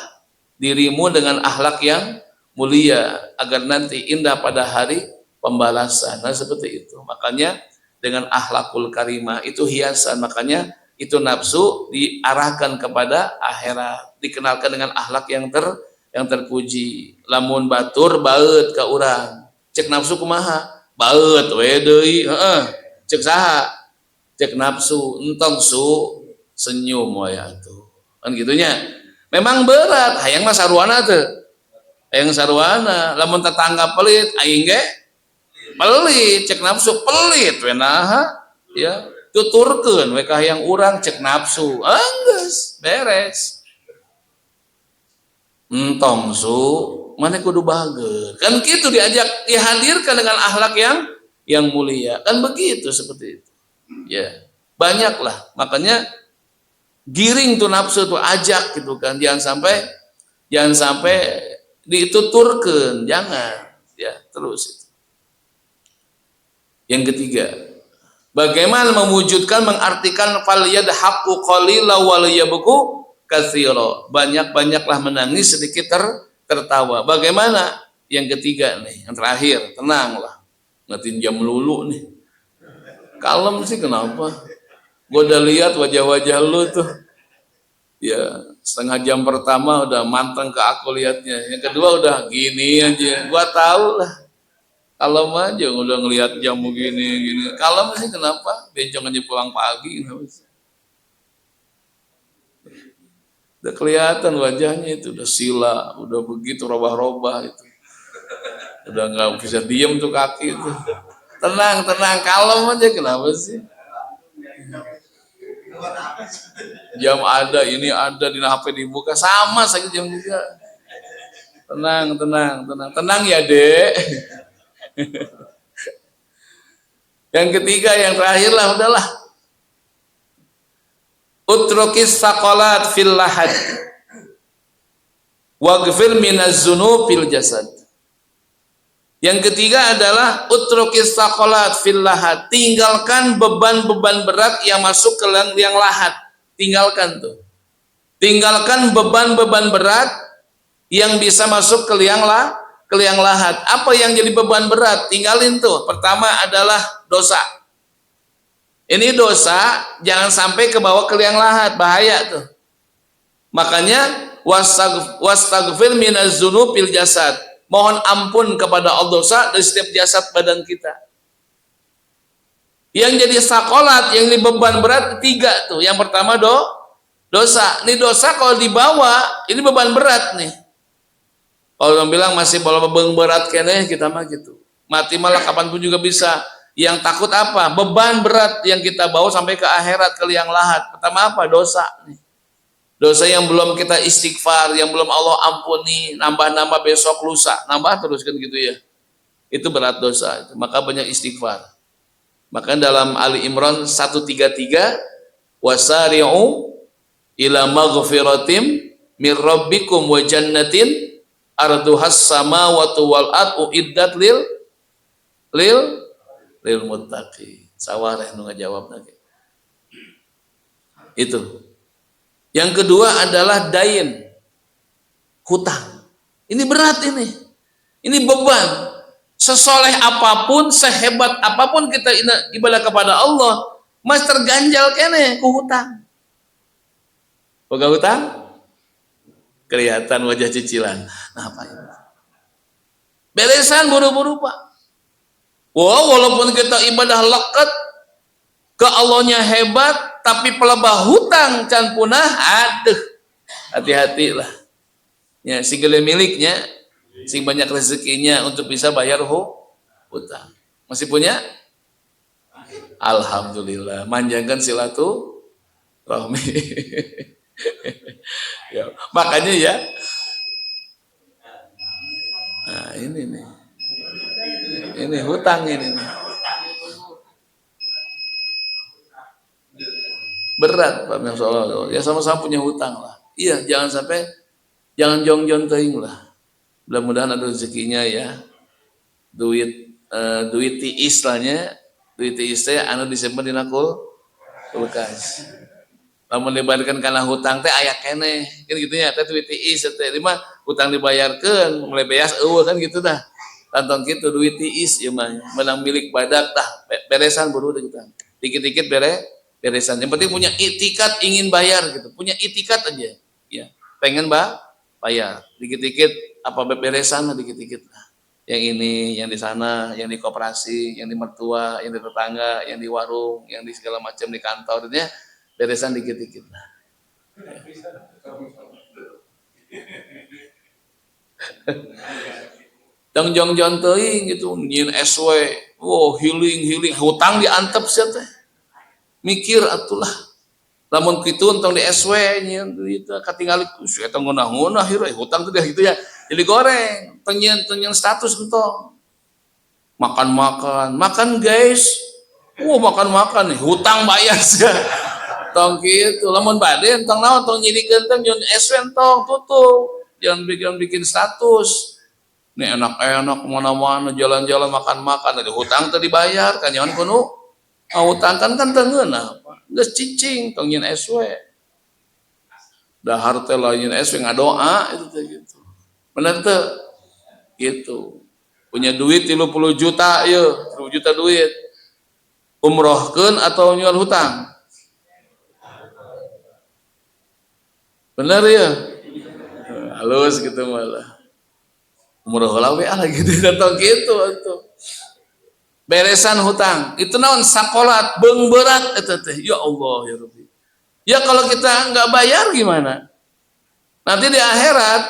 dirimu dengan akhlak yang mulia agar nanti indah pada hari pembalasan. Nah seperti itu. Makanya dengan akhlakul karimah itu hiasan. Makanya itu nafsu diarahkan kepada akhirat, dikenalkan dengan akhlak yang terpuji. Lamun batur baut ka urang, cek nafsu kumaha? Baut we deui, heeh. Cek saha? Cek nafsu, entong su senyum we atuh. Kan gitunya. Memang berat, hayang mah saruana teu. Hayang saruana, lamun tetangga pelit aing ge pelit, cek nafsu pelit we naha ya. Tuturkeun we ka hayang urang cek nafsu geus beres entong su mana kudu bageut kan gitu dihadirkan dengan akhlak yang mulia kan begitu seperti itu ya banyaklah makanya giring tuh nafsu tuh ajak gitu kan jangan sampai dituturkeun jangan ya terus itu. Yang ketiga, bagaimana mewujudkan mengartikan fal yadhaqu qalila wal yabku katsira. Banyak-banyaklah menangis sedikit tertawa. Bagaimana? Yang ketiga nih, yang terakhir, tenanglah. Ngatin jam lulu nih. Kalem sih kenapa? Gue udah lihat wajah-wajah lu tuh. Ya, setengah jam pertama udah manteng ke aku lihatnya. Yang kedua udah gini aja. Gua tahu lah. Kalem aja udah ngelihat jam begini. Kalem sih kenapa? Bencong aja pulang pagi. Kenapa sih? Udah kelihatan wajahnya itu udah sila, udah begitu robah-robah itu. Udah nggak bisa diem tuh kaki itu. Tenang, kalem aja, kenapa sih? Jam ada, ini ada di HP dibuka sama saja jam juga. Tenang ya dek. Yang ketiga, yang terakhir lah, udahlah. Utrukis saqalat fil lahad waghfir minaz dzunub jasad. Yang ketiga adalah utrukis saqalat fil lahad, tinggalkan beban-beban berat yang masuk ke liang lahat. Tinggalkan tuh. Tinggalkan beban-beban berat yang bisa masuk ke liang lahat. Apa yang jadi beban berat? Tinggalin tuh. Pertama adalah dosa. Ini dosa jangan sampai ke bawah ke liang lahat, bahaya tuh. Makanya wastaghfir minaz dzunubil jasad. Mohon ampun kepada Allah dosa dari setiap jasad badan kita. Yang jadi sakolat, yang jadi beban berat tiga tuh. Yang pertama dosa. Ini dosa kalau dibawa, ini beban berat nih. Kalau orang bilang masih bawa beban berat kene, kita mah gitu. Mati malah kapanpun juga bisa. Yang takut apa? Beban berat yang kita bawa sampai ke akhirat, ke liang lahat. Pertama apa? Dosa nih. Dosa yang belum kita istighfar, yang belum Allah ampuni, nambah-nambah besok lusa, nambah terus kan gitu ya. Itu berat dosa. Maka banyak istighfar. Maka dalam Ali Imran 133, wasari'u ila maghfiratim mir rabbikum wa jannatin arduhas samawati wal ard uiddat lil muttaqin. Sawareh nu ngajawab lagi. Itu. Yang kedua adalah dain, hutang. Ini berat ini. Ini beban. Sesoleh apapun, sehebat apapun kita ibadah kepada Allah, masih terganjal kene ku hutang. Boga hutang? Kelihatan wajah cicilan. Nah, apa ini? Beresan buru-buru Pak. Wow, walaupun kita ibadah lekat, ke Allahnya hebat, tapi pelebah hutang can punah, aduh, hati-hatilah. Ya, si gele miliknya, si banyak rezekinya untuk bisa bayar hutang. Masih punya? Alhamdulillah, manjangkan silaturahmi. Ya, makanya ya, nah ini nih, ini hutang ini nih. Berat Pak Masya, ya sama-sama punya hutang lah. Iya, jangan sampai, jangan jong-jong teing lah. Mudah-mudahan ada rezekinya ya. Duit tiis lahnya, duit tiis teh anu disimpan di kulkas. Lamun dibayarkan karena hutang teh aya kene, kan gitu ya. Teh duit tiis teh lima hutang dibayarkan, mulai beas eueuh kan gitu dah. Tantong gitu duit tiis ya mah, menang milik badak tah, beresan buru kita. Dikit-dikit beresan. Yang penting punya itikat ingin bayar gitu. Punya itikat aja. Ya, pengen bayar. Dikit-dikit apa beresan lah dikit-dikit. Yang ini, yang di sana, yang di koperasi, yang di mertua, yang di tetangga, yang di warung, yang di segala macam di kantornya beresan dikit-dikit. Jong-jong teuing gitu, nyin SW. Wow, healing, hutang diantep sia teh. Mikir atulah lamun kitu entong di SW nya duit katingali ku eta ngeunah-ngeunah hutang teh gitu ya. Jadi goreng, tenyen status entong. Makan guys. Makan nih, hutang bayar sia. Tong kitu, lamun bade entong naon tong nyidikeun teh nyen SW entong tutup. Jangan bikin status. Nih enak-enak kemana-mana jalan-jalan makan ada hutang teh dibayar kan nyaon kudu hutang kan tengeuna geus cicing tong nyin SW. Dahar teh lain SW ngadoa itu teh gitu. Bener teh gitu. Punya duit 30 juta ieu, 30 juta duit. Umrohkeun atau nyual hutang? Bener ya? Halus gitu malah. Umroh heula we lah gitu tong gitu atuh. Beresan hutang itu naon sakolat beung berat eta teh ya Allah ya Rabbi. Ya kalau kita nggak bayar gimana? Nanti di akhirat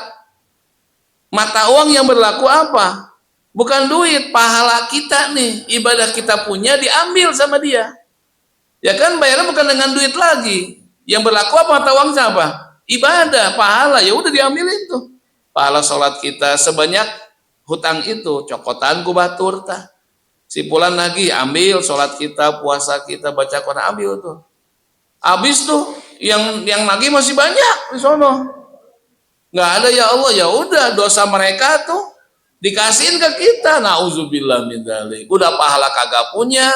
mata uang yang berlaku apa? Bukan duit, pahala kita nih, ibadah kita punya diambil sama dia. Ya kan, bayarnya bukan dengan duit lagi. Yang berlaku apa mata uangnya apa? Ibadah, pahala, ya udah diambil itu. Pahala sholat kita sebanyak hutang itu, cokotan ku batur tah. Si pulan lagi ambil sholat kita, puasa kita, baca Quran, ambil tuh. Habis tuh yang lagi masih banyak di sono. Nggak ada, ya Allah, ya udah dosa mereka tuh dikasihin ke kita. Nauzubillah min dzalik. Udah pahala kagak punya,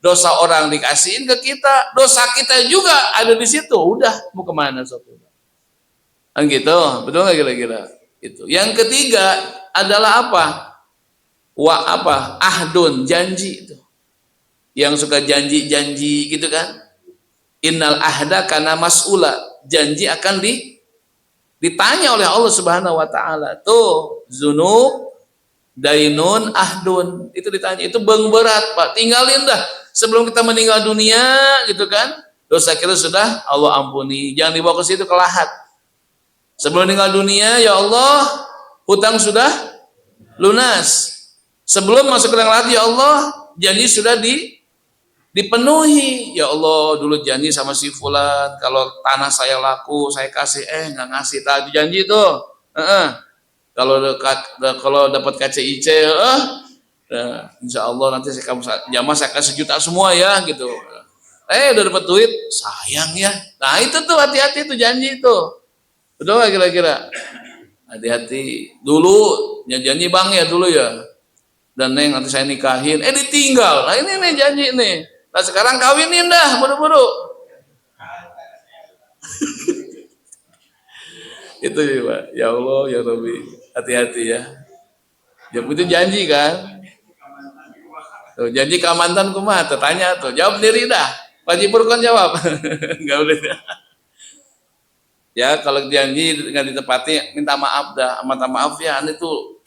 dosa orang dikasihin ke kita, dosa kita juga ada di situ. Udah mau kemana sob? Kan gitu, betul nggak kira-kira? Itu. Yang ketiga adalah apa? Ahdun, janji itu. Yang suka janji-janji gitu kan? Innal ahda kana mas'ula. Janji akan ditanya oleh Allah Subhanahu wa taala. Tuh, zunub, dainun, ahdun. Itu ditanya. Itu berat, Pak. Tinggalin dah sebelum kita meninggal dunia gitu kan. Dosa kita sudah Allah ampuni. Jangan dibawa ke situ, ke lahat. Sebelum meninggal dunia, ya Allah, hutang sudah lunas. Sebelum masuk ke lahat, ya Allah, janji sudah dipenuhi. Ya Allah, dulu janji sama si fulan, kalau tanah saya laku saya kasih, nggak ngasih. Tadi janji itu. Kalau dapat KCIC, insya Allah nanti saya kasih juta semua ya gitu. Udah dapat duit, sayang ya. Nah itu tuh, hati-hati tuh janji itu. Betul gak kira-kira? Hati-hati. Dulu janji bang ya dulu ya. Dan neng nanti saya nikahin, ditinggal. Nah ini nih janji nih. Nah sekarang kawinin dah, buru-buru. Itu ya Pak. Ya Allah, ya Rabbi. Hati-hati ya. Itu janji kan. Tuh, janji ke mantan kumaha? Tanya tuh. Jawab sendiri dah. Pak Jipur kan jawab. Enggak boleh. Ya kalau janji nggak ditepati, minta maaf dah. Minta maaf ya, ane tuh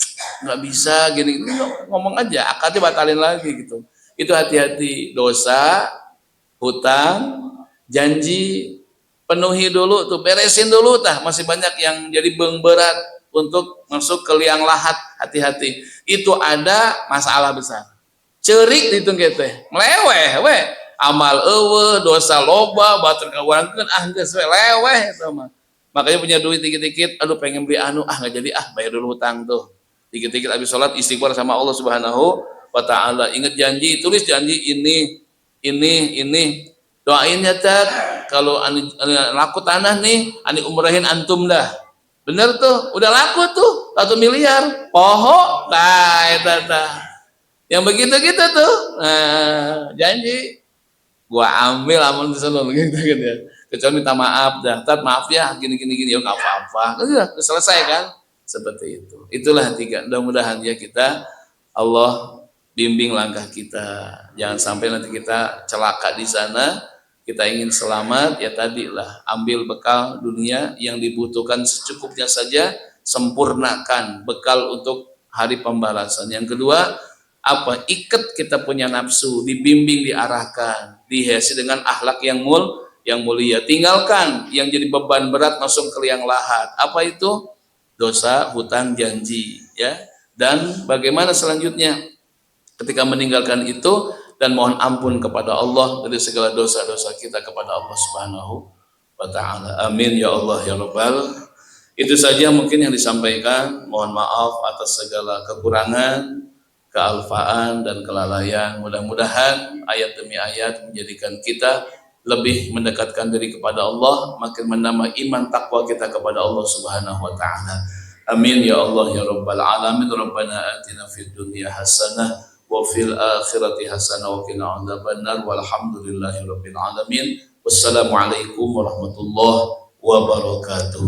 nggak bisa gini. Ngomong aja, akadnya batalin lagi gitu. Itu hati-hati. Dosa, hutang, janji, penuhi dulu tuh, beresin dulu tah. Masih banyak yang jadi berat untuk masuk ke liang lahat. Hati-hati. Itu ada masalah besar. Cerik dihitung teh, meleweh, we. Amal dosa loba, batur kawankeun, geus we leweh eta mah. Makanya punya duit dikit-dikit, aduh pengen beli nggak jadi, bayar dulu hutang tuh. Dikit-dikit habis sholat istighfar sama Allah Subhanahu wa taala. Ingat janji, tulis janji ini. Doain ya tat, kalau laku tanah nih, umrahin antum dah. Bener tuh, udah laku tuh, 1 miliar. Poho, yang begitu-gitu tuh, janji. Gua ambil aman di sana gitu ya. Kecuali minta maaf dah, tat maaf ya, gini ya nggak apa-apa. Udah selesai kan? Seperti itu. Itulah 3. Mudah-mudahan ya kita Allah bimbing langkah kita. Jangan sampai nanti kita celaka di sana. Kita ingin selamat, ya tadilah ambil bekal dunia yang dibutuhkan secukupnya saja, sempurnakan bekal untuk hari pembalasan. Yang kedua, ikat kita punya nafsu, dibimbing, diarahkan, dihiasi dengan akhlak yang mulia. Tinggalkan yang jadi beban berat langsung ke liang lahat. Apa itu? Dosa, hutang, janji, ya. Dan bagaimana selanjutnya ketika meninggalkan itu, dan mohon ampun kepada Allah dari segala dosa-dosa kita kepada Allah Subhanahu wa taala. Amin ya Allah ya Rabbal. Itu saja mungkin yang disampaikan. Mohon maaf atas segala kekurangan, kealfaan dan kelalaian. Mudah-mudahan ayat demi ayat menjadikan kita lebih mendekatkan diri kepada Allah, makin menambah iman takwa kita kepada Allah Subhanahu wa taala. Amin ya Allah ya Rabbal alamin. Rabbana atina fid dunya hasanah wa fil akhirati hasanah wa qina adzabannar walhamdulillahi rabbil alamin. Wassalamualaikum warahmatullahi wabarakatuh.